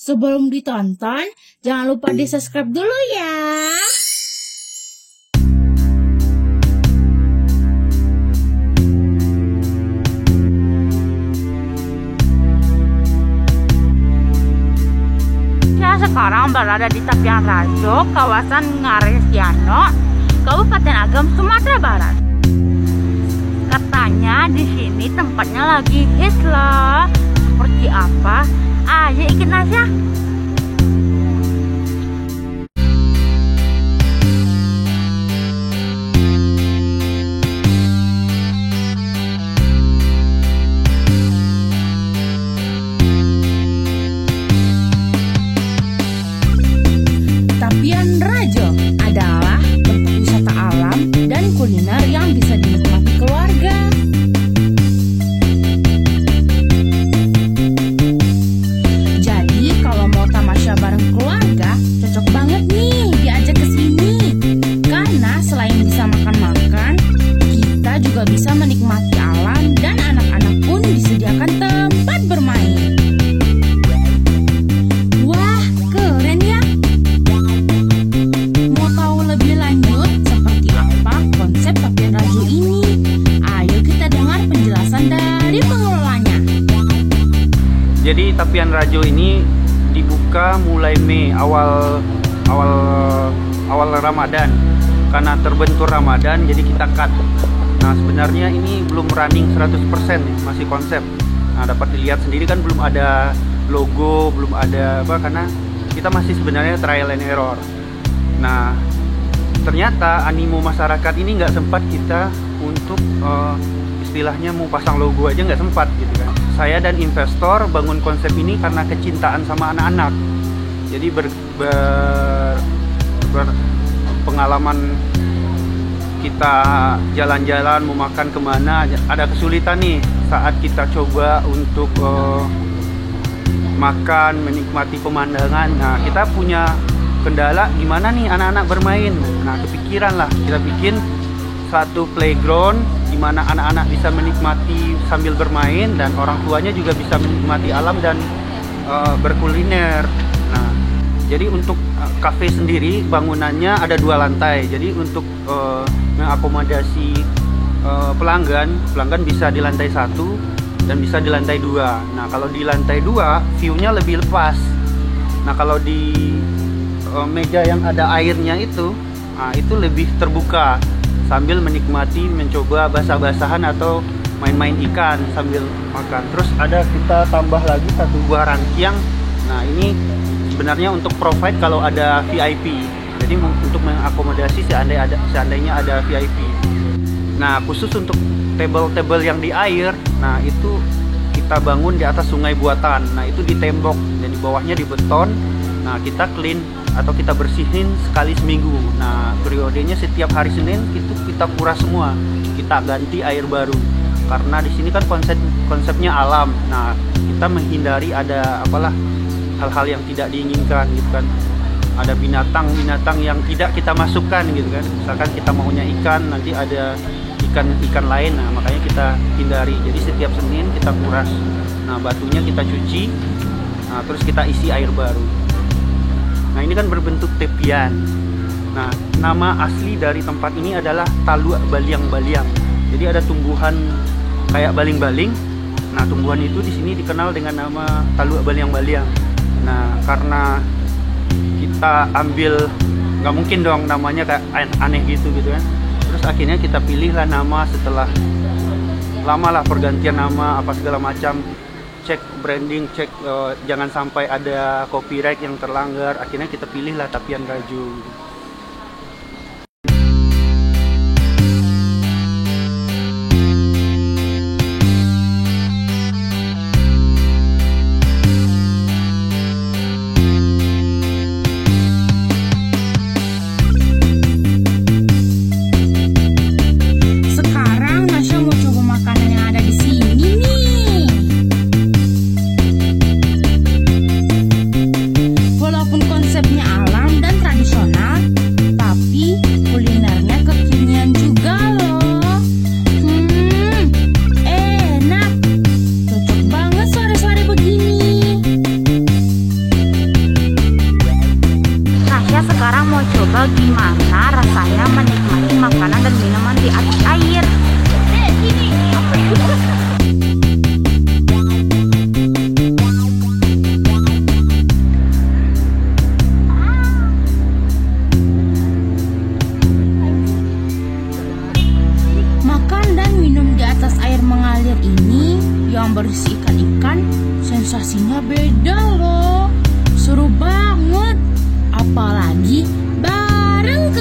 Sebelum ditonton, jangan lupa di-subscribe dulu ya. Saya sekarang berada di Tapian Rajo, kawasan Ngaresiano, Kabupaten Agam, Sumatera Barat. Katanya di sini tempatnya lagi hits loh. Seperti apa? Ayo ikut aja. Tapian Rajo adalah tempat wisata alam dan kuliner yang bisa dinikmati keluarga. Jadi kalau mau tamasya bareng keluarga, cocok banget nih diajak ke sini. Karena selain bisa makan-makan, kita juga bisa menikmati alam dan anak-anak pun disediakan tempat bermain. Wah, keren ya! Mau tahu lebih lanjut seperti apa konsep Tapian Rajo ini? Ayo kita dengar penjelasan dari pengelolanya. Jadi Tapian Rajo ini dibuka mulai Mei, awal Ramadan. Karena terbentur Ramadan jadi kita cut. Nah, sebenarnya ini belum running 100%, masih konsep. Nah, dapat dilihat sendiri kan belum ada logo, belum ada apa, karena kita masih sebenarnya trial and error. Nah, ternyata animo masyarakat ini nggak sempat kita untuk istilahnya mau pasang logo aja nggak sempat gitu kan. Saya dan investor bangun konsep ini karena kecintaan sama anak-anak. Jadi pengalaman kita jalan-jalan mau makan kemana, ada kesulitan nih saat kita coba untuk makan, menikmati pemandangan. Nah, kita punya kendala gimana nih anak-anak bermain. Nah, kepikiran lah kita bikin satu playground di mana anak-anak bisa menikmati sambil bermain dan orang tuanya juga bisa menikmati alam dan berkuliner. Nah, jadi untuk kafe sendiri bangunannya ada 2 lantai. Jadi untuk mengakomodasi pelanggan bisa di lantai 1 dan bisa di lantai 2. Nah, kalau di lantai 2 view-nya lebih lepas. Nah, kalau di meja yang ada airnya itu lebih terbuka sambil menikmati, mencoba basah-basahan atau main-main ikan sambil makan. Terus kita tambah lagi 1 buah rangkiang. Nah, ini sebenarnya untuk provide kalau ada VIP. Jadi untuk mengakomodasi seandainya ada VIP. Nah, khusus untuk table-table yang di air, nah itu kita bangun di atas sungai buatan. Nah, itu di tembok, jadi bawahnya di beton. Nah, kita clean atau kita bersihin sekali seminggu. Nah, periodenya setiap hari Senin itu kita kuras semua, kita ganti air baru. Karena di sini kan konsepnya alam. Nah, kita menghindari ada hal-hal yang tidak diinginkan gitu kan. Ada binatang yang tidak kita masukkan gitu kan. Misalkan kita maunya ikan, nanti ada ikan lain. Nah, makanya kita hindari. Jadi setiap Senin kita kuras. Nah, batunya kita cuci. Nah, terus kita isi air baru. Nah, ini kan berbentuk tepian. Nah, nama asli dari tempat ini adalah Taluk Baliang-Baliang. Jadi ada tumbuhan kayak baling-baling. Nah, tumbuhan itu di sini dikenal dengan nama Taluk Baliang-Baliang. Nah, karena kita ambil, nggak mungkin dong namanya kayak aneh gitu kan. Terus akhirnya kita pilihlah nama setelah lama lah pergantian nama apa segala macam. Cek branding, jangan sampai ada copyright yang terlanggar. Akhirnya kita pilihlah Tapian Rajo. Sekarang Nasya mau coba makanan yang ada di sini nih. Walaupun konsepnya alam dan tradisional, berisi ikan-ikan, sensasinya beda loh. Seru banget. Apalagi bareng